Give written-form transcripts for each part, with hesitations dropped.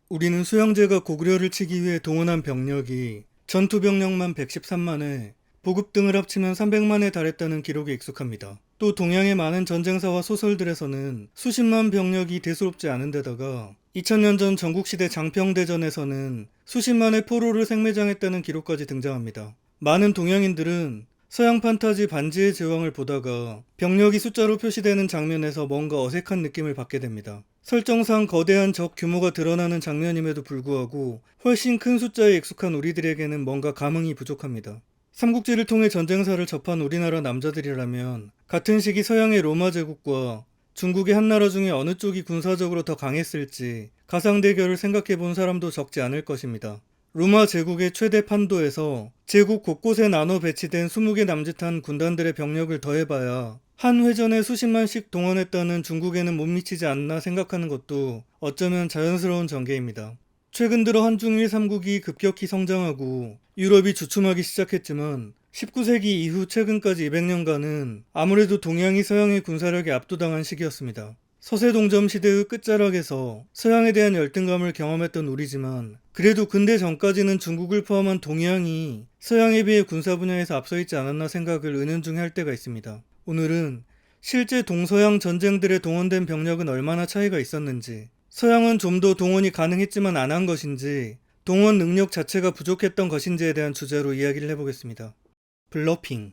우리는 수양제가 고구려를 치기 위해 동원한 병력이 전투 병력만 113만에 보급 등을 합치면 300만에 달했다는 기록에 익숙합니다. 또 동양의 많은 전쟁사와 소설들에서는 수십만 병력이 대수롭지 않은 데다가 2000년 전 전국시대 장평대전에서는 수십만의 포로를 생매장했다는 기록까지 등장합니다. 많은 동양인들은 서양 판타지 반지의 제왕을 보다가 병력이 숫자로 표시되는 장면에서 뭔가 어색한 느낌을 받게 됩니다. 설정상 거대한 적 규모가 드러나는 장면임에도 불구하고 훨씬 큰 숫자에 익숙한 우리들에게는 뭔가 감흥이 부족합니다. 삼국지를 통해 전쟁사를 접한 우리나라 남자들이라면 같은 시기 서양의 로마 제국과 중국의 한나라 중에 어느 쪽이 군사적으로 더 강했을지 가상 대결을 생각해 본 사람도 적지 않을 것입니다. 로마 제국의 최대 판도에서 제국 곳곳에 나눠 배치된 20개 남짓한 군단들의 병력을 더해봐야 한 회전에 수십만씩 동원했다는 중국에는 못 미치지 않나 생각하는 것도 어쩌면 자연스러운 전개입니다. 최근 들어 한중일 삼국이 급격히 성장하고 유럽이 주춤하기 시작했지만 19세기 이후 최근까지 200년간은 아무래도 동양이 서양의 군사력에 압도당한 시기였습니다. 서세동점 시대의 끝자락에서 서양에 대한 열등감을 경험했던 우리지만 그래도 근대 전까지는 중국을 포함한 동양이 서양에 비해 군사 분야에서 앞서 있지 않았나 생각을 은연중에 할 때가 있습니다. 오늘은 실제 동서양 전쟁들에 동원된 병력은 얼마나 차이가 있었는지, 서양은 좀 더 동원이 가능했지만 안 한 것인지, 동원 능력 자체가 부족했던 것인지에 대한 주제로 이야기를 해보겠습니다. 블러핑.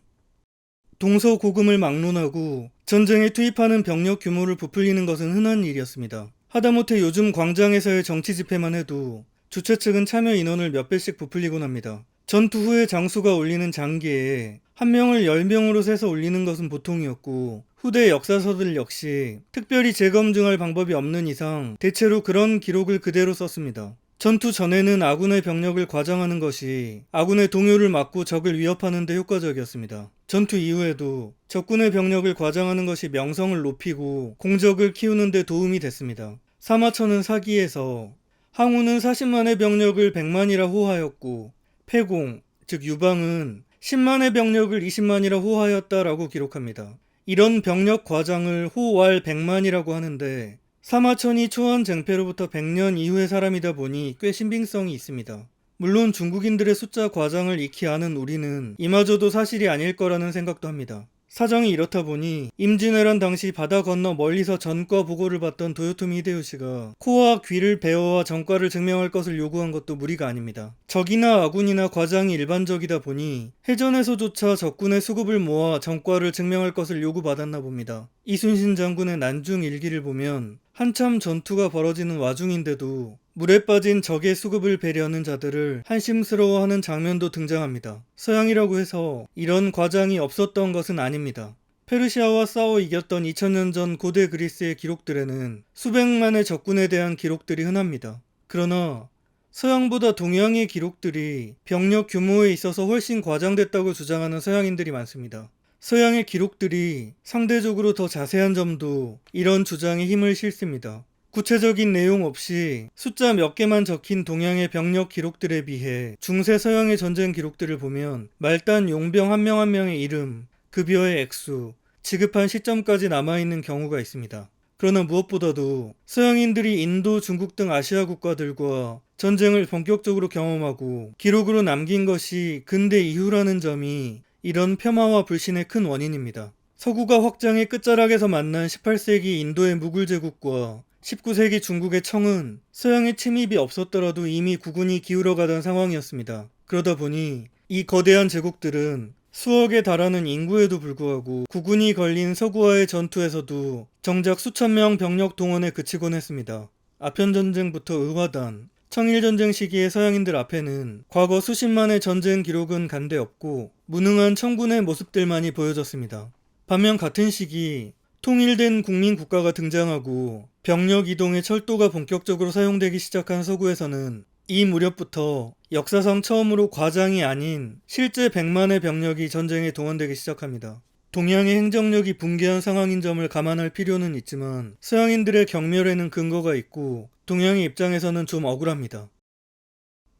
동서고금을 막론하고 전쟁에 투입하는 병력 규모를 부풀리는 것은 흔한 일이었습니다. 하다못해 요즘 광장에서의 정치 집회만 해도 주최 측은 참여 인원을 몇 배씩 부풀리곤 합니다. 전투 후에 장수가 올리는 장기에 한 명을 10명으로 세서 올리는 것은 보통이었고 후대 역사서들 역시 특별히 재검증할 방법이 없는 이상 대체로 그런 기록을 그대로 썼습니다. 전투 전에는 아군의 병력을 과장하는 것이 아군의 동요를 막고 적을 위협하는 데 효과적이었습니다. 전투 이후에도 적군의 병력을 과장하는 것이 명성을 높이고 공적을 키우는 데 도움이 됐습니다. 사마천은 사기에서 항우는 40만의 병력을 100만이라 호하였고 패공, 즉 유방은 10만의 병력을 20만이라 호하였다라고 기록합니다. 이런 병력 과장을 호왈 100만이라고 하는데 사마천이 초원 쟁패로부터 100년 이후의 사람이다 보니 꽤 신빙성이 있습니다. 물론 중국인들의 숫자 과장을 익히 아는 우리는 이마저도 사실이 아닐 거라는 생각도 합니다. 사정이 이렇다 보니 임진왜란 당시 바다 건너 멀리서 전과 보고를 받던 도요토미 히데요시가 코와 귀를 베어와 전과를 증명할 것을 요구한 것도 무리가 아닙니다. 적이나 아군이나 과장이 일반적이다 보니 해전에서조차 적군의 수급을 모아 전과를 증명할 것을 요구받았나 봅니다. 이순신 장군의 난중 일기를 보면 한참 전투가 벌어지는 와중인데도 물에 빠진 적의 수급을 배려하는 자들을 한심스러워하는 장면도 등장합니다. 서양이라고 해서 이런 과장이 없었던 것은 아닙니다. 페르시아와 싸워 이겼던 2000년 전 고대 그리스의 기록들에는 수백만의 적군에 대한 기록들이 흔합니다. 그러나 서양보다 동양의 기록들이 병력 규모에 있어서 훨씬 과장됐다고 주장하는 서양인들이 많습니다. 서양의 기록들이 상대적으로 더 자세한 점도 이런 주장에 힘을 실습니다. 구체적인 내용 없이 숫자 몇 개만 적힌 동양의 병력 기록들에 비해 중세 서양의 전쟁 기록들을 보면 말단 용병 한 명 한 명의 이름, 급여의 액수, 지급한 시점까지 남아있는 경우가 있습니다. 그러나 무엇보다도 서양인들이 인도, 중국 등 아시아 국가들과 전쟁을 본격적으로 경험하고 기록으로 남긴 것이 근대 이후라는 점이 이런 폄하와 불신의 큰 원인입니다. 서구가 확장의 끝자락에서 만난 18세기 인도의 무굴 제국과 19세기 중국의 청은 서양의 침입이 없었더라도 이미 국운이 기울어가던 상황이었습니다. 그러다 보니 이 거대한 제국들은 수억에 달하는 인구에도 불구하고 국운이 걸린 서구와의 전투에서도 정작 수천 명 병력 동원에 그치곤 했습니다. 아편전쟁부터 의화단, 청일전쟁 시기의 서양인들 앞에는 과거 수십만의 전쟁 기록은 간데 없고 무능한 청군의 모습들만이 보여졌습니다. 반면 같은 시기 통일된 국민 국가가 등장하고 병력 이동의 철도가 본격적으로 사용되기 시작한 서구에서는 이 무렵부터 역사상 처음으로 과장이 아닌 실제 100만의 병력이 전쟁에 동원되기 시작합니다. 동양의 행정력이 붕괴한 상황인 점을 감안할 필요는 있지만 서양인들의 경멸에는 근거가 있고 동양의 입장에서는 좀 억울합니다.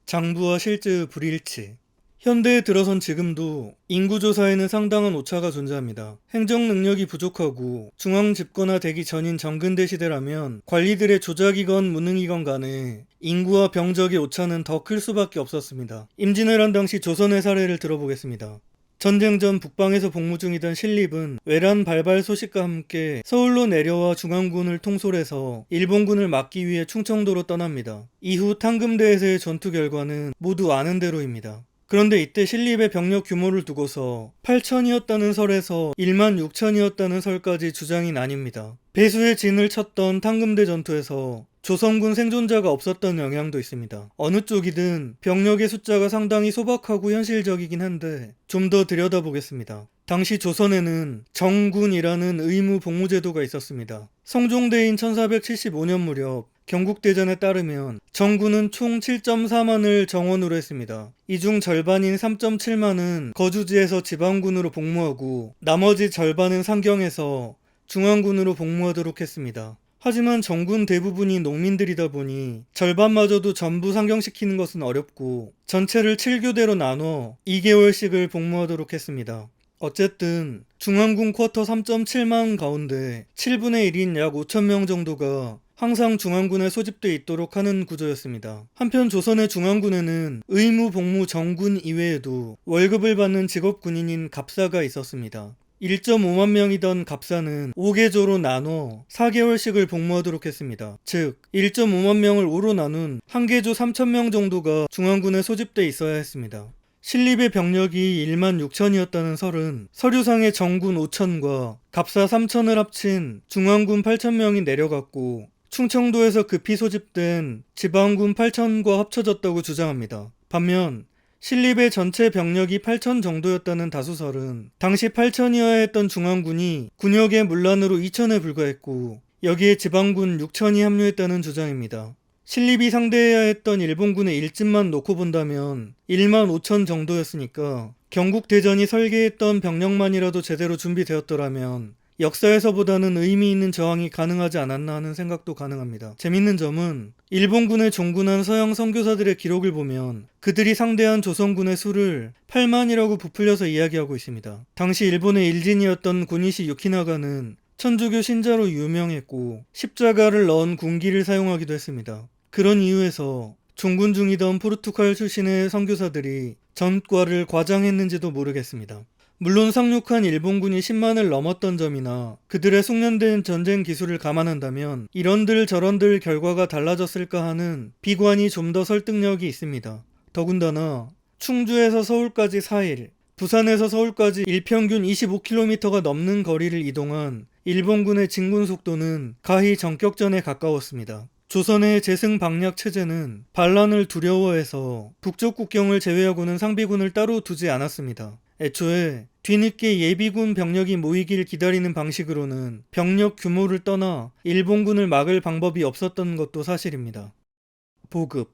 장부와 실제의 불일치. 현대에 들어선 지금도 인구조사에는 상당한 오차가 존재합니다. 행정 능력이 부족하고 중앙 집권화되기 전인 정근대 시대라면 관리들의 조작이건 무능이건 간에 인구와 병적의 오차는 더 클 수밖에 없었습니다. 임진왜란 당시 조선의 사례를 들어보겠습니다. 전쟁 전 북방에서 복무 중이던 신립은 외란 발발 소식과 함께 서울로 내려와 중앙군을 통솔해서 일본군을 막기 위해 충청도로 떠납니다. 이후 탕금대에서의 전투 결과는 모두 아는 대로입니다. 그런데 이때 신립의 병력 규모를 두고서 8천이었다는 설에서 1만 6천이었다는 설까지 주장이 나뉩니다. 배수의 진을 쳤던 탕금대 전투에서 조선군 생존자가 없었던 영향도 있습니다. 어느 쪽이든 병력의 숫자가 상당히 소박하고 현실적이긴 한데 좀 더 들여다보겠습니다. 당시 조선에는 정군이라는 의무 복무제도가 있었습니다. 성종대인 1475년 무렵 경국대전에 따르면 정군은 총 7.4만을 정원으로 했습니다. 이 중 절반인 3.7만은 거주지에서 지방군으로 복무하고 나머지 절반은 상경에서 중앙군으로 복무하도록 했습니다. 하지만 정군 대부분이 농민들이다 보니 절반마저도 전부 상경시키는 것은 어렵고 전체를 7교대로 나눠 2개월씩을 복무하도록 했습니다. 어쨌든 중앙군 쿼터 3.7만 가운데 7분의 1인 약 5천명 정도가 항상 중앙군에 소집돼 있도록 하는 구조였습니다. 한편 조선의 중앙군에는 의무 복무 정군 이외에도 월급을 받는 직업 군인인 갑사가 있었습니다. 1.5만 명이던 갑사는 5계조로 나눠 4개월씩을 복무하도록 했습니다. 즉 1.5만 명을 5로 나눈 한 계조 3,000명 정도가 중앙군에 소집돼 있어야 했습니다. 신립의 병력이 1만 6천이었다는 설은 서류상의 정군 5천과 갑사 3천을 합친 중앙군 8천명이 내려갔고 충청도에서 급히 소집된 지방군 8천과 합쳐졌다고 주장합니다. 반면 신립의 전체 병력이 8천 정도였다는 다수설은 당시 8천이어야 했던 중앙군이 군역의 문란으로 2천에 불과했고 여기에 지방군 6천이 합류했다는 주장입니다. 신립이 상대해야 했던 일본군의 일진만 놓고 본다면 1만 5천 정도였으니까 경국대전이 설계했던 병력만이라도 제대로 준비되었더라면 역사에서보다는 의미 있는 저항이 가능하지 않았나 하는 생각도 가능합니다. 재밌는 점은 일본군에 종군한 서양 선교사들의 기록을 보면 그들이 상대한 조선군의 수를 8만이라고 부풀려서 이야기하고 있습니다. 당시 일본의 일진이었던 고니시 유키나가는 천주교 신자로 유명했고 십자가를 넣은 군기를 사용하기도 했습니다. 그런 이유에서 종군 중이던 포르투갈 출신의 선교사들이 전과를 과장했는지도 모르겠습니다. 물론 상륙한 일본군이 10만을 넘었던 점이나 그들의 숙련된 전쟁 기술을 감안한다면 이런들 저런들 결과가 달라졌을까 하는 비관이 좀 더 설득력이 있습니다. 더군다나 충주에서 서울까지 4일, 부산에서 서울까지 일평균 25km가 넘는 거리를 이동한 일본군의 진군 속도는 가히 전격전에 가까웠습니다. 조선의 재승 방략 체제는 반란을 두려워해서 북쪽 국경을 제외하고는 상비군을 따로 두지 않았습니다. 애초에 뒤늦게 예비군 병력이 모이길 기다리는 방식으로는 병력 규모를 떠나 일본군을 막을 방법이 없었던 것도 사실입니다. 보급.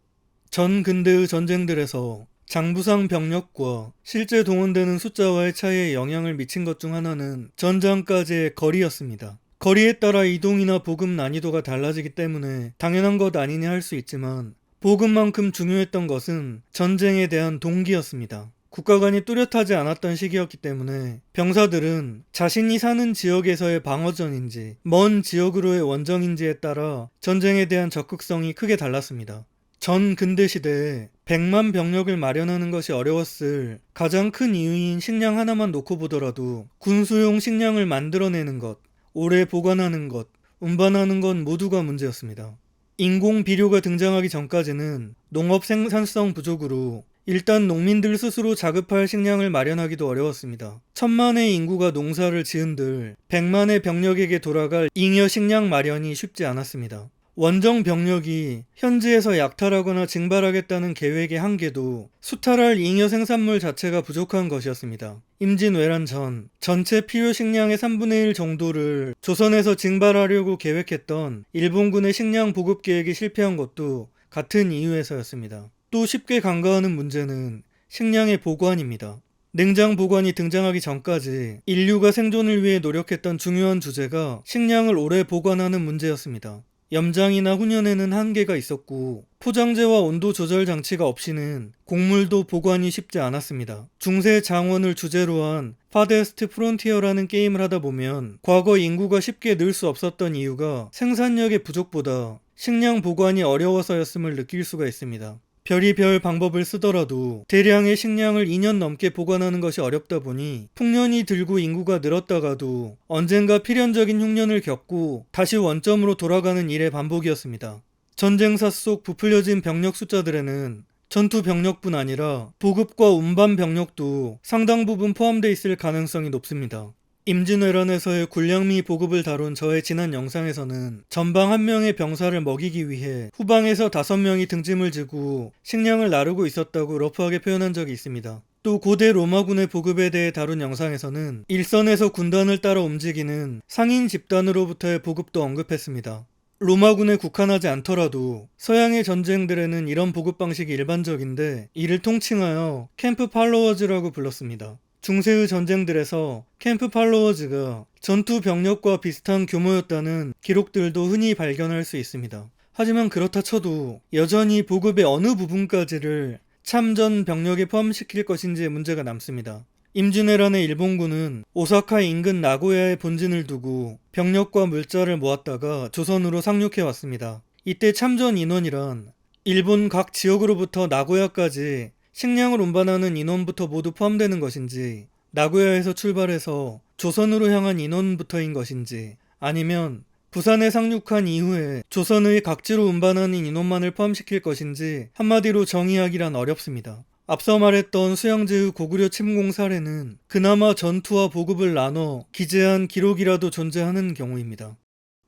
전 근대의 전쟁들에서 장부상 병력과 실제 동원되는 숫자와의 차이에 영향을 미친 것 중 하나는 전장까지의 거리였습니다. 거리에 따라 이동이나 보급 난이도가 달라지기 때문에 당연한 것 아니냐 할 수 있지만 보급만큼 중요했던 것은 전쟁에 대한 동기였습니다. 국가 간이 뚜렷하지 않았던 시기였기 때문에 병사들은 자신이 사는 지역에서의 방어전인지 먼 지역으로의 원정인지에 따라 전쟁에 대한 적극성이 크게 달랐습니다. 전 근대 시대에 100만 병력을 마련하는 것이 어려웠을 가장 큰 이유인 식량 하나만 놓고 보더라도 군수용 식량을 만들어내는 것, 오래 보관하는 것, 운반하는 건 모두가 문제였습니다. 인공 비료가 등장하기 전까지는 농업 생산성 부족으로 일단 농민들 스스로 자급할 식량을 마련하기도 어려웠습니다. 1000만의 인구가 농사를 지은들 100만의 병력에게 돌아갈 잉여 식량 마련이 쉽지 않았습니다. 원정 병력이 현지에서 약탈하거나 징발하겠다는 계획의 한계도 수탈할 잉여 생산물 자체가 부족한 것이었습니다. 임진왜란 전 전체 필요 식량의 3분의 1 정도를 조선에서 징발하려고 계획했던 일본군의 식량 보급 계획이 실패한 것도 같은 이유에서였습니다. 또 쉽게 간과하는 문제는 식량의 보관입니다. 냉장 보관이 등장하기 전까지 인류가 생존을 위해 노력했던 중요한 주제가 식량을 오래 보관하는 문제였습니다. 염장이나 훈연에는 한계가 있었고 포장재와 온도 조절 장치가 없이는 곡물도 보관이 쉽지 않았습니다. 중세 장원을 주제로 한 파데스트 프론티어라는 게임을 하다 보면 과거 인구가 쉽게 늘 수 없었던 이유가 생산력의 부족보다 식량 보관이 어려워서였음을 느낄 수가 있습니다. 별의별 방법을 쓰더라도 대량의 식량을 2년 넘게 보관하는 것이 어렵다 보니 풍년이 들고 인구가 늘었다가도 언젠가 필연적인 흉년을 겪고 다시 원점으로 돌아가는 일의 반복이었습니다. 전쟁사 속 부풀려진 병력 숫자들에는 전투 병력뿐 아니라 보급과 운반 병력도 상당 부분 포함되어 있을 가능성이 높습니다. 임진왜란에서의 군량미 보급을 다룬 저의 지난 영상에서는 전방 한 명의 병사를 먹이기 위해 후방에서 5명이 등짐을 지고 식량을 나르고 있었다고 러프하게 표현한 적이 있습니다. 또 고대 로마군의 보급에 대해 다룬 영상에서는 일선에서 군단을 따라 움직이는 상인 집단으로부터의 보급도 언급했습니다. 로마군에 국한하지 않더라도 서양의 전쟁들에는 이런 보급 방식이 일반적인데 이를 통칭하여 캠프 팔로워즈라고 불렀습니다. 중세의 전쟁들에서 캠프 팔로워즈가 전투 병력과 비슷한 규모였다는 기록들도 흔히 발견할 수 있습니다. 하지만 그렇다 쳐도 여전히 보급의 어느 부분까지를 참전 병력에 포함시킬 것인지의 문제가 남습니다. 임진왜란의 일본군은 오사카 인근 나고야에 본진을 두고 병력과 물자를 모았다가 조선으로 상륙해 왔습니다. 이때 참전 인원이란 일본 각 지역으로부터 나고야까지 식량을 운반하는 인원부터 모두 포함되는 것인지, 나고야에서 출발해서 조선으로 향한 인원부터인 것인지, 아니면 부산에 상륙한 이후에 조선의 각지로 운반하는 인원만을 포함시킬 것인지 한마디로 정의하기란 어렵습니다. 앞서 말했던 수양제의 고구려 침공 사례는 그나마 전투와 보급을 나눠 기재한 기록이라도 존재하는 경우입니다.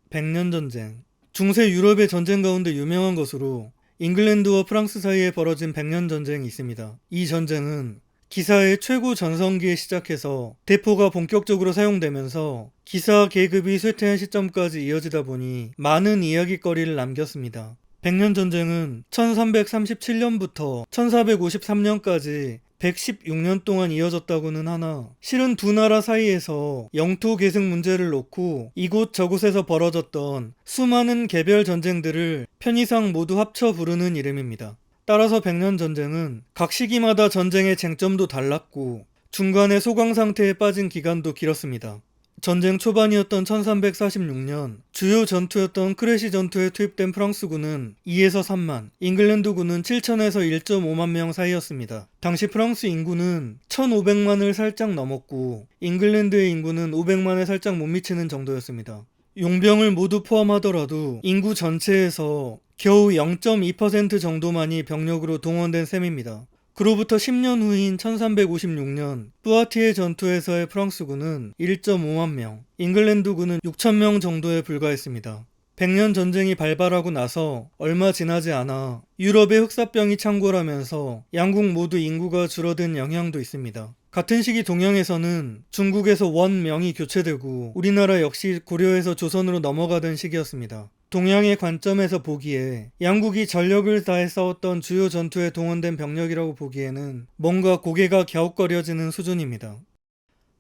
백년전쟁. 중세 유럽의 전쟁 가운데 유명한 것으로 잉글랜드와 프랑스 사이에 벌어진 백년전쟁이 있습니다. 이 전쟁은 기사의 최고 전성기에 시작해서 대포가 본격적으로 사용되면서 기사 계급이 쇠퇴한 시점까지 이어지다 보니 많은 이야깃거리를 남겼습니다. 백년전쟁은 1337년부터 1453년까지 116년 동안 이어졌다고는 하나 실은 두 나라 사이에서 영토 계승 문제를 놓고 이곳저곳에서 벌어졌던 수많은 개별 전쟁들을 편의상 모두 합쳐 부르는 이름입니다. 따라서 백년전쟁은 각 시기마다 전쟁의 쟁점도 달랐고 중간에 소강 상태에 빠진 기간도 길었습니다. 전쟁 초반이었던 1346년 주요 전투였던 크레시 전투에 투입된 프랑스군은 2에서 3만, 잉글랜드군은 7천에서 1.5만 명 사이였습니다. 당시 프랑스 인구는 1500만을 살짝 넘었고 잉글랜드의 인구는 500만에 살짝 못 미치는 정도였습니다. 용병을 모두 포함하더라도 인구 전체에서 겨우 0.2% 정도만이 병력으로 동원된 셈입니다. 그로부터 10년 후인 1356년 뿌아티에 전투에서의 프랑스군은 1.5만 명, 잉글랜드군은 6천 명 정도에 불과했습니다. 백년 전쟁이 발발하고 나서 얼마 지나지 않아 유럽의 흑사병이 창궐하면서 양국 모두 인구가 줄어든 영향도 있습니다. 같은 시기 동양에서는 중국에서 원명이 교체되고 우리나라 역시 고려에서 조선으로 넘어가던 시기였습니다. 동양의 관점에서 보기에 양국이 전력을 다해 싸웠던 주요 전투에 동원된 병력이라고 보기에는 뭔가 고개가 갸웃거려지는 수준입니다.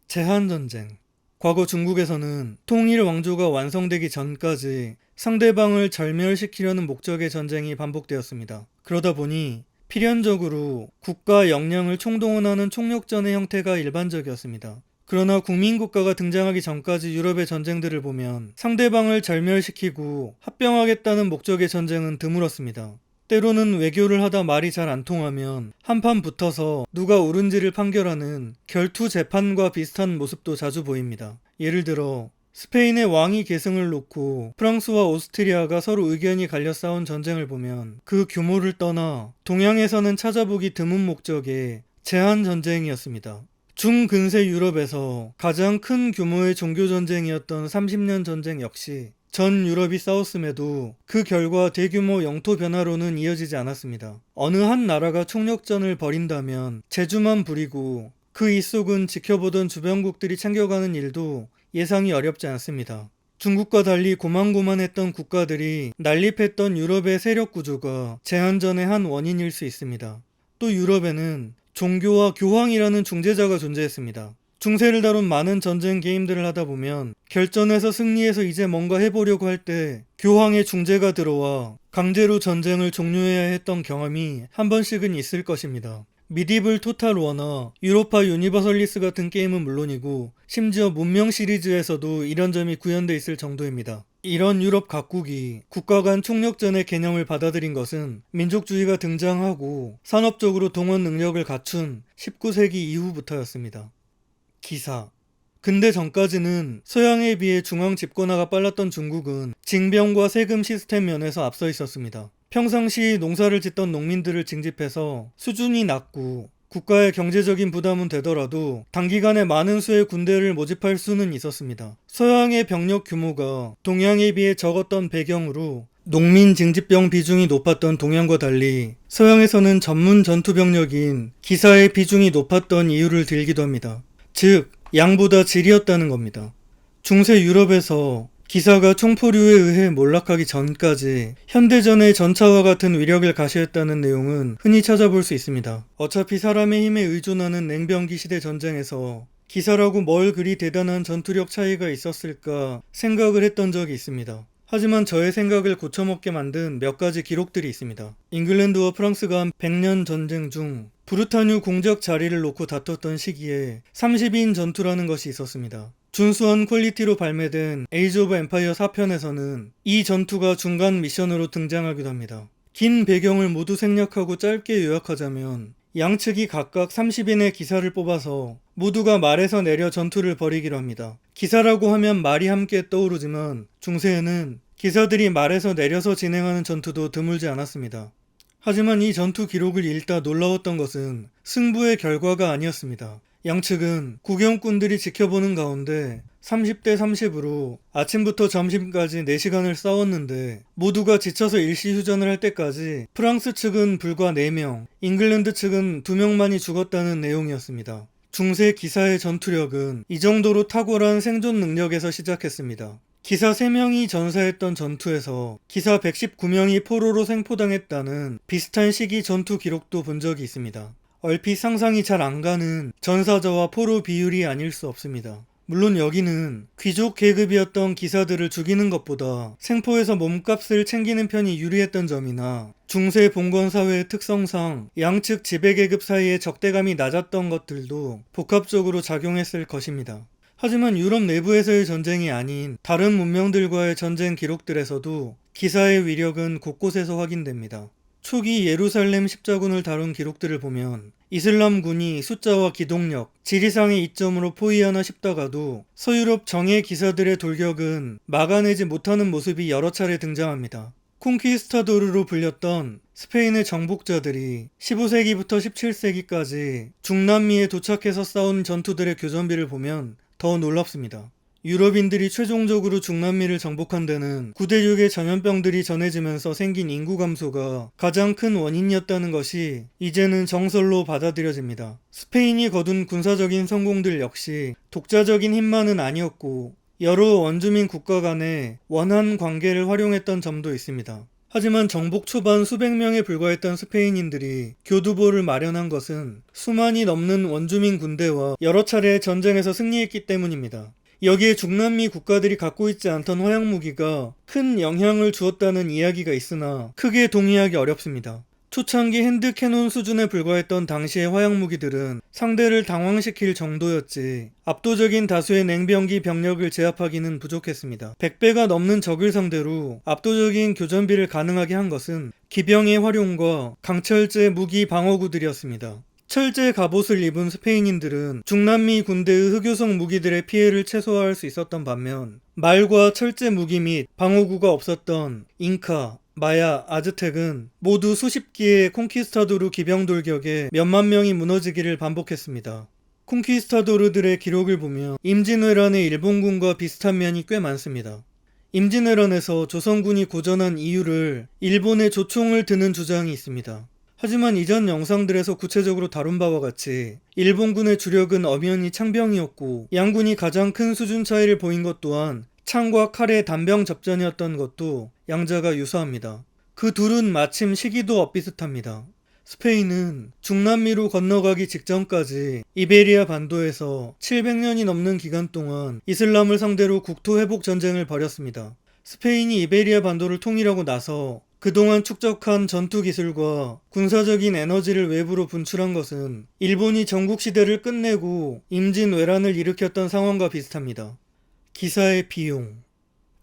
제한전쟁. 과거 중국에서는 통일 왕조가 완성되기 전까지 상대방을 절멸시키려는 목적의 전쟁이 반복되었습니다. 그러다 보니 필연적으로 국가 역량을 총동원하는 총력전의 형태가 일반적이었습니다. 그러나 국민국가가 등장하기 전까지 유럽의 전쟁들을 보면 상대방을 절멸시키고 합병하겠다는 목적의 전쟁은 드물었습니다. 때로는 외교를 하다 말이 잘 안 통하면 한판 붙어서 누가 옳은지를 판결하는 결투 재판과 비슷한 모습도 자주 보입니다. 예를 들어 스페인의 왕위 계승을 놓고 프랑스와 오스트리아가 서로 의견이 갈려 싸운 전쟁을 보면 그 규모를 떠나 동양에서는 찾아보기 드문 목적의 제한전쟁이었습니다. 중근세 유럽에서 가장 큰 규모의 종교전쟁이었던 30년 전쟁 역시 전 유럽이 싸웠음에도 그 결과 대규모 영토 변화로는 이어지지 않았습니다. 어느 한 나라가 총력전을 벌인다면 재주만 부리고 그 이속은 지켜보던 주변국들이 챙겨가는 일도 예상이 어렵지 않습니다. 중국과 달리 고만고만했던 국가들이 난립했던 유럽의 세력 구조가 제한전의 한 원인일 수 있습니다. 또 유럽에는 종교와 교황이라는 중재자가 존재했습니다. 중세를 다룬 많은 전쟁 게임들을 하다 보면 결전에서 승리해서 이제 뭔가 해보려고 할 때 교황의 중재가 들어와 강제로 전쟁을 종료해야 했던 경험이 한 번씩은 있을 것입니다. 미디블 토탈 워나 유로파 유니버설리스 같은 게임은 물론이고 심지어 문명 시리즈에서도 이런 점이 구현돼 있을 정도입니다. 이런 유럽 각국이 국가 간 총력전의 개념을 받아들인 것은 민족주의가 등장하고 산업적으로 동원 능력을 갖춘 19세기 이후부터였습니다. 기사. 근대 전까지는 서양에 비해 중앙 집권화가 빨랐던 중국은 징병과 세금 시스템 면에서 앞서 있었습니다. 평상시 농사를 짓던 농민들을 징집해서 수준이 낮고 국가의 경제적인 부담은 되더라도 단기간에 많은 수의 군대를 모집할 수는 있었습니다. 서양의 병력 규모가 동양에 비해 적었던 배경으로 농민 징집병 비중이 높았던 동양과 달리 서양에서는 전문 전투 병력인 기사의 비중이 높았던 이유를 들기도 합니다. 즉, 양보다 질이었다는 겁니다. 중세 유럽에서 기사가 총포류에 의해 몰락하기 전까지 현대전의 전차와 같은 위력을 가시했다는 내용은 흔히 찾아볼 수 있습니다. 어차피 사람의 힘에 의존하는 냉병기 시대 전쟁에서 기사라고 뭘 그리 대단한 전투력 차이가 있었을까 생각을 했던 적이 있습니다. 하지만 저의 생각을 고쳐먹게 만든 몇 가지 기록들이 있습니다. 잉글랜드와 프랑스가 한 100년 전쟁 중 브루타뉴 공작 자리를 놓고 다퉜던 시기에 30인 전투라는 것이 있었습니다. 준수한 퀄리티로 발매된 에이지 오브 엠파이어 4편에서는 이 전투가 중간 미션으로 등장하기도 합니다. 긴 배경을 모두 생략하고 짧게 요약하자면 양측이 각각 30인의 기사를 뽑아서 모두가 말에서 내려 전투를 벌이기로 합니다. 기사라고 하면 말이 함께 떠오르지만 중세에는 기사들이 말에서 내려서 진행하는 전투도 드물지 않았습니다. 하지만 이 전투 기록을 읽다 놀라웠던 것은 승부의 결과가 아니었습니다. 양측은 구경꾼들이 지켜보는 가운데 30대 30으로 아침부터 점심까지 4시간을 싸웠는데 모두가 지쳐서 일시휴전을 할 때까지 프랑스 측은 불과 4명, 잉글랜드 측은 2명만이 죽었다는 내용이었습니다. 중세 기사의 전투력은 이 정도로 탁월한 생존 능력에서 시작했습니다. 기사 3명이 전사했던 전투에서 기사 119명이 포로로 생포당했다는 비슷한 시기 전투 기록도 본 적이 있습니다. 얼핏 상상이 잘 안 가는 전사자와 포로 비율이 아닐 수 없습니다. 물론 여기는 귀족 계급이었던 기사들을 죽이는 것보다 생포에서 몸값을 챙기는 편이 유리했던 점이나 중세 봉건 사회의 특성상 양측 지배계급 사이의 적대감이 낮았던 것들도 복합적으로 작용했을 것입니다. 하지만 유럽 내부에서의 전쟁이 아닌 다른 문명들과의 전쟁 기록들에서도 기사의 위력은 곳곳에서 확인됩니다. 초기 예루살렘 십자군을 다룬 기록들을 보면 이슬람군이 숫자와 기동력, 지리상의 이점으로 포위하나 싶다가도 서유럽 정예 기사들의 돌격은 막아내지 못하는 모습이 여러 차례 등장합니다. 콩키스타도르로 불렸던 스페인의 정복자들이 15세기부터 17세기까지 중남미에 도착해서 싸운 전투들의 교전비를 보면 더 놀랍습니다. 유럽인들이 최종적으로 중남미를 정복한 데는 구대륙의 전염병들이 전해지면서 생긴 인구 감소가 가장 큰 원인이었다는 것이 이제는 정설로 받아들여집니다. 스페인이 거둔 군사적인 성공들 역시 독자적인 힘만은 아니었고 여러 원주민 국가 간의 원한 관계를 활용했던 점도 있습니다. 하지만 정복 초반 수백 명에 불과했던 스페인인들이 교두보를 마련한 것은 수만이 넘는 원주민 군대와 여러 차례 전쟁에서 승리했기 때문입니다. 여기에 중남미 국가들이 갖고 있지 않던 화약 무기가 큰 영향을 주었다는 이야기가 있으나 크게 동의하기 어렵습니다. 초창기 핸드 캐논 수준에 불과했던 당시의 화약 무기들은 상대를 당황시킬 정도였지 압도적인 다수의 냉병기 병력을 제압하기는 부족했습니다. 100배가 넘는 적을 상대로 압도적인 교전비를 가능하게 한 것은 기병의 활용과 강철제 무기 방어구들이었습니다. 철제 갑옷을 입은 스페인인들은 중남미 군대의 흑요석 무기들의 피해를 최소화할 수 있었던 반면 말과 철제 무기 및 방어구가 없었던 잉카, 마야, 아즈텍은 모두 수십 기의 콩키스타도르 기병 돌격에 몇만 명이 무너지기를 반복했습니다. 콩키스타도르들의 기록을 보면 임진왜란의 일본군과 비슷한 면이 꽤 많습니다. 임진왜란에서 조선군이 고전한 이유를 일본의 조총을 드는 주장이 있습니다. 하지만 이전 영상들에서 구체적으로 다룬 바와 같이 일본군의 주력은 엄연히 창병이었고 양군이 가장 큰 수준 차이를 보인 것 또한 창과 칼의 단병 접전이었던 것도 양자가 유사합니다. 그 둘은 마침 시기도 엇비슷합니다. 스페인은 중남미로 건너가기 직전까지 이베리아 반도에서 700년이 넘는 기간 동안 이슬람을 상대로 국토 회복 전쟁을 벌였습니다. 스페인이 이베리아 반도를 통일하고 나서 그동안 축적한 전투 기술과 군사적인 에너지를 외부로 분출한 것은 일본이 전국시대를 끝내고 임진왜란을 일으켰던 상황과 비슷합니다. 기사의 비용.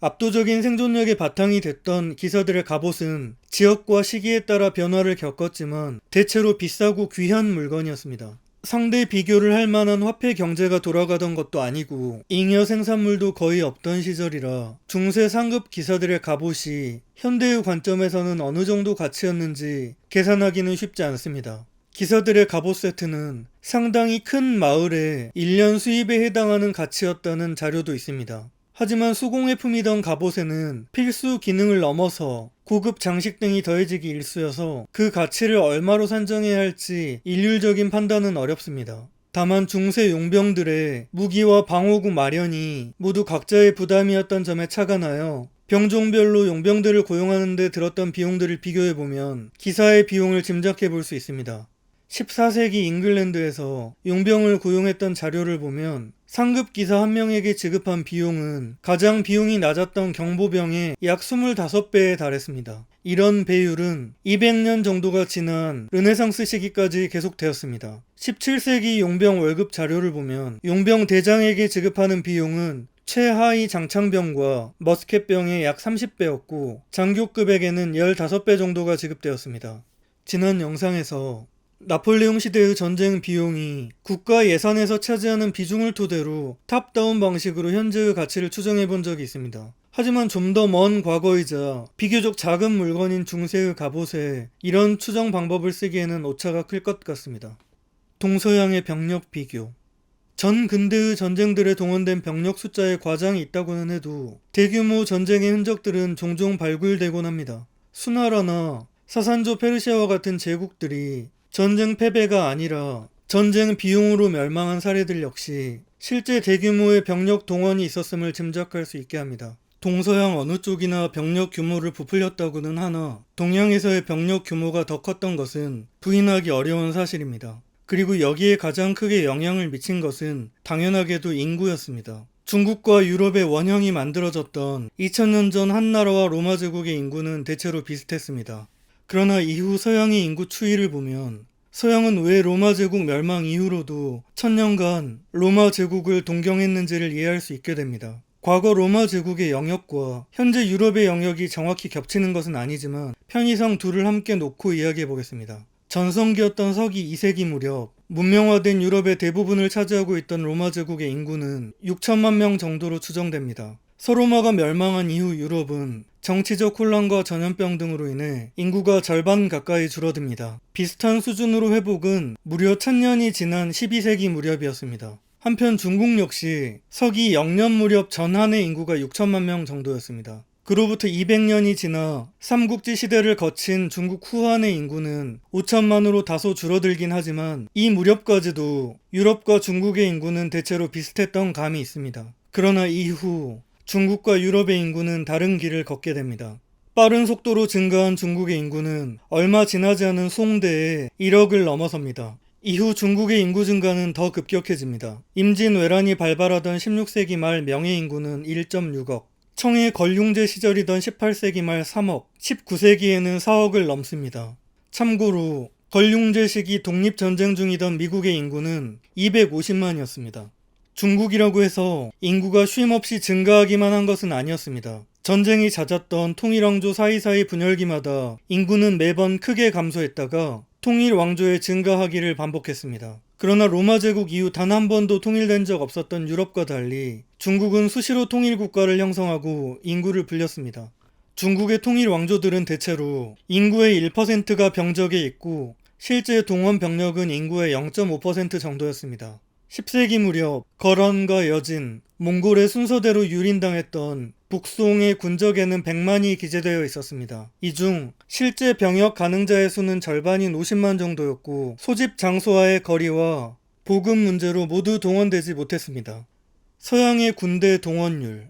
압도적인 생존력의 바탕이 됐던 기사들의 갑옷은 지역과 시기에 따라 변화를 겪었지만 대체로 비싸고 귀한 물건이었습니다. 상대 비교를 할 만한 화폐 경제가 돌아가던 것도 아니고 잉여 생산물도 거의 없던 시절이라 중세 상급 기사들의 갑옷이 현대의 관점에서는 어느 정도 가치였는지 계산하기는 쉽지 않습니다. 기사들의 갑옷 세트는 상당히 큰 마을의 1년 수입에 해당하는 가치였다는 자료도 있습니다. 하지만 수공예품이던 갑옷에는 필수 기능을 넘어서 고급 장식 등이 더해지기 일쑤여서 그 가치를 얼마로 산정해야 할지 일률적인 판단은 어렵습니다. 다만 중세 용병들의 무기와 방어구 마련이 모두 각자의 부담이었던 점에 착안하여 병종별로 용병들을 고용하는 데 들었던 비용들을 비교해보면 기사의 비용을 짐작해 볼 수 있습니다. 14세기 잉글랜드에서 용병을 고용했던 자료를 보면 상급 기사 한 명에게 지급한 비용은 가장 비용이 낮았던 경보병의 약 25배에 달했습니다. 이런 배율은 200년 정도가 지난 르네상스 시기까지 계속되었습니다. 17세기 용병 월급 자료를 보면 용병 대장에게 지급하는 비용은 최하위 장창병과 머스켓병의 약 30배였고 장교급에게는 15배 정도가 지급되었습니다. 지난 영상에서 나폴레옹 시대의 전쟁 비용이 국가 예산에서 차지하는 비중을 토대로 탑다운 방식으로 현재의 가치를 추정해 본 적이 있습니다. 하지만 좀 더 먼 과거이자 비교적 작은 물건인 중세의 갑옷에 이런 추정 방법을 쓰기에는 오차가 클 것 같습니다. 동서양의 병력 비교. 전 근대의 전쟁들에 동원된 병력 숫자에 과장이 있다고는 해도 대규모 전쟁의 흔적들은 종종 발굴되곤 합니다. 수나라나 사산조 페르시아와 같은 제국들이 전쟁 패배가 아니라 전쟁 비용으로 멸망한 사례들 역시 실제 대규모의 병력 동원이 있었음을 짐작할 수 있게 합니다. 동서양 어느 쪽이나 병력 규모를 부풀렸다고는 하나 동양에서의 병력 규모가 더 컸던 것은 부인하기 어려운 사실입니다. 그리고 여기에 가장 크게 영향을 미친 것은 당연하게도 인구였습니다. 중국과 유럽의 원형이 만들어졌던 2000년 전 한나라와 로마 제국의 인구는 대체로 비슷했습니다. 그러나 이후 서양의 인구 추이를 보면 서양은 왜 로마 제국 멸망 이후로도 1000년간 로마 제국을 동경했는지를 이해할 수 있게 됩니다. 과거 로마 제국의 영역과 현재 유럽의 영역이 정확히 겹치는 것은 아니지만 편의상 둘을 함께 놓고 이야기해 보겠습니다. 전성기였던 서기 2세기 무렵 문명화된 유럽의 대부분을 차지하고 있던 로마 제국의 인구는 6천만 명 정도로 추정됩니다. 서로마가 멸망한 이후 유럽은 정치적 혼란과 전염병 등으로 인해 인구가 절반 가까이 줄어듭니다. 비슷한 수준으로 회복은 무려 1000년이 지난 12세기 무렵이었습니다. 한편 중국 역시 서기 0년 무렵 전한의 인구가 6천만 명 정도였습니다. 그로부터 200년이 지나 삼국지 시대를 거친 중국 후한의 인구는 5천만으로 다소 줄어들긴 하지만 이 무렵까지도 유럽과 중국의 인구는 대체로 비슷했던 감이 있습니다. 그러나 이후 중국과 유럽의 인구는 다른 길을 걷게 됩니다. 빠른 속도로 증가한 중국의 인구는 얼마 지나지 않은 송대에 1억을 넘어섭니다. 이후 중국의 인구 증가는 더 급격해집니다. 임진왜란이 발발하던 16세기 말 명의 인구는 1.6억, 청의 걸륭제 시절이던 18세기 말 3억, 19세기에는 4억을 넘습니다. 참고로 걸륭제 시기 독립전쟁 중이던 미국의 인구는 250만이었습니다. 중국이라고 해서 인구가 쉼없이 증가하기만 한 것은 아니었습니다. 전쟁이 잦았던 통일왕조 사이사이 분열기마다 인구는 매번 크게 감소했다가 통일왕조의 증가하기를 반복했습니다. 그러나 로마 제국 이후 단 한 번도 통일된 적 없었던 유럽과 달리 중국은 수시로 통일국가를 형성하고 인구를 불렸습니다. 중국의 통일 왕조들은 대체로 인구의 1%가 병적에 있고 실제 동원 병력은 인구의 0.5% 정도였습니다. 10세기 무렵 거란과 여진, 몽골의 순서대로 유린당했던 북송의 군적에는 100만이 기재되어 있었습니다. 이 중 실제 병역 가능자의 수는 절반인 50만 정도였고 소집 장소와의 거리와 보급 문제로 모두 동원되지 못했습니다. 서양의 군대 동원율.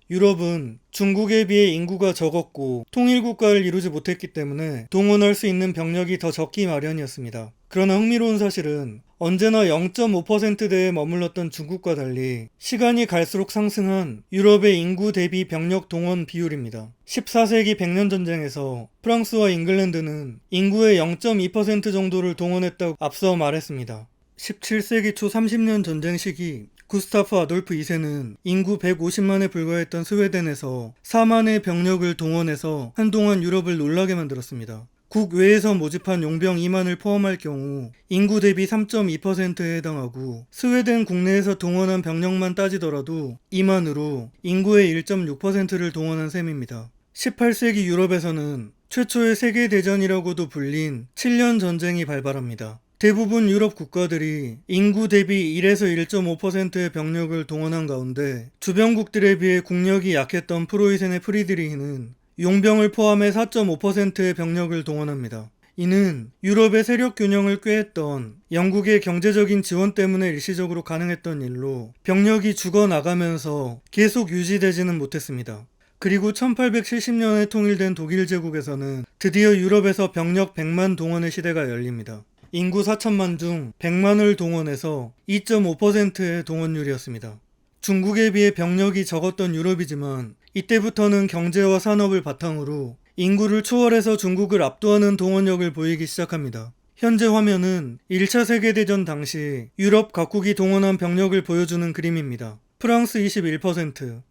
유럽은 중국에 비해 인구가 적었고 통일국가를 이루지 못했기 때문에 동원할 수 있는 병력이 더 적기 마련이었습니다. 그러나 흥미로운 사실은 언제나 0.5%대에 머물렀던 중국과 달리 시간이 갈수록 상승한 유럽의 인구 대비 병력 동원 비율입니다. 14세기 백년전쟁에서 프랑스와 잉글랜드는 인구의 0.2% 정도를 동원했다고 앞서 말했습니다. 17세기 초 30년 전쟁 시기 구스타프 아돌프 2세는 인구 150만에 불과했던 스웨덴에서 4만의 병력을 동원해서 한동안 유럽을 놀라게 만들었습니다. 국외에서 모집한 용병 2만을 포함할 경우 인구 대비 3.2%에 해당하고 스웨덴 국내에서 동원한 병력만 따지더라도 2만으로 인구의 1.6%를 동원한 셈입니다. 18세기 유럽에서는 최초의 세계대전이라고도 불린 7년 전쟁이 발발합니다. 대부분 유럽 국가들이 인구 대비 1에서 1.5%의 병력을 동원한 가운데 주변국들에 비해 국력이 약했던 프로이센의 프리드리히는 용병을 포함해 4.5%의 병력을 동원합니다. 이는 유럽의 세력 균형을 꾀했던 영국의 경제적인 지원 때문에 일시적으로 가능했던 일로 병력이 죽어나가면서 계속 유지되지는 못했습니다. 그리고 1870년에 통일된 독일 제국에서는 드디어 유럽에서 병력 100만 동원의 시대가 열립니다. 인구 4천만 중 100만을 동원해서 2.5%의 동원율이었습니다. 중국에 비해 병력이 적었던 유럽이지만 이때부터는 경제와 산업을 바탕으로 인구를 초월해서 중국을 압도하는 동원력을 보이기 시작합니다. 현재 화면은 1차 세계대전 당시 유럽 각국이 동원한 병력을 보여주는 그림입니다. 프랑스 21%,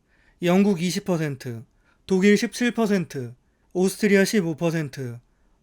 영국 20%, 독일 17%, 오스트리아 15%,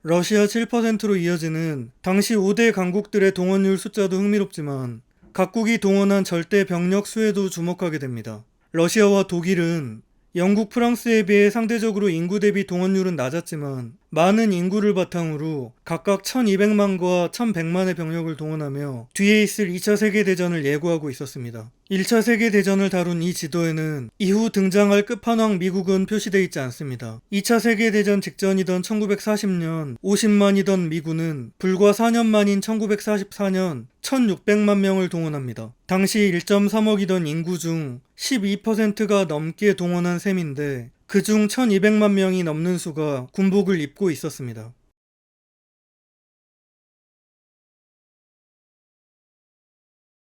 러시아 7%로 이어지는 당시 5대 강국들의 동원율 숫자도 흥미롭지만 각국이 동원한 절대 병력 수에도 주목하게 됩니다. 러시아와 독일은 영국, 프랑스에 비해 상대적으로 인구 대비 동원율은 낮았지만 많은 인구를 바탕으로 각각 1200만과 1100만의 병력을 동원하며 뒤에 있을 2차 세계대전을 예고하고 있었습니다. 1차 세계대전을 다룬 이 지도에는 이후 등장할 끝판왕 미국은 표시되어 있지 않습니다. 2차 세계대전 직전이던 1940년 50만이던 미군은 불과 4년 만인 1944년 1600만 명을 동원합니다. 당시 1.3억이던 인구 중 12%가 넘게 동원한 셈인데 그중 1200만 명이 넘는 수가 군복을 입고 있었습니다.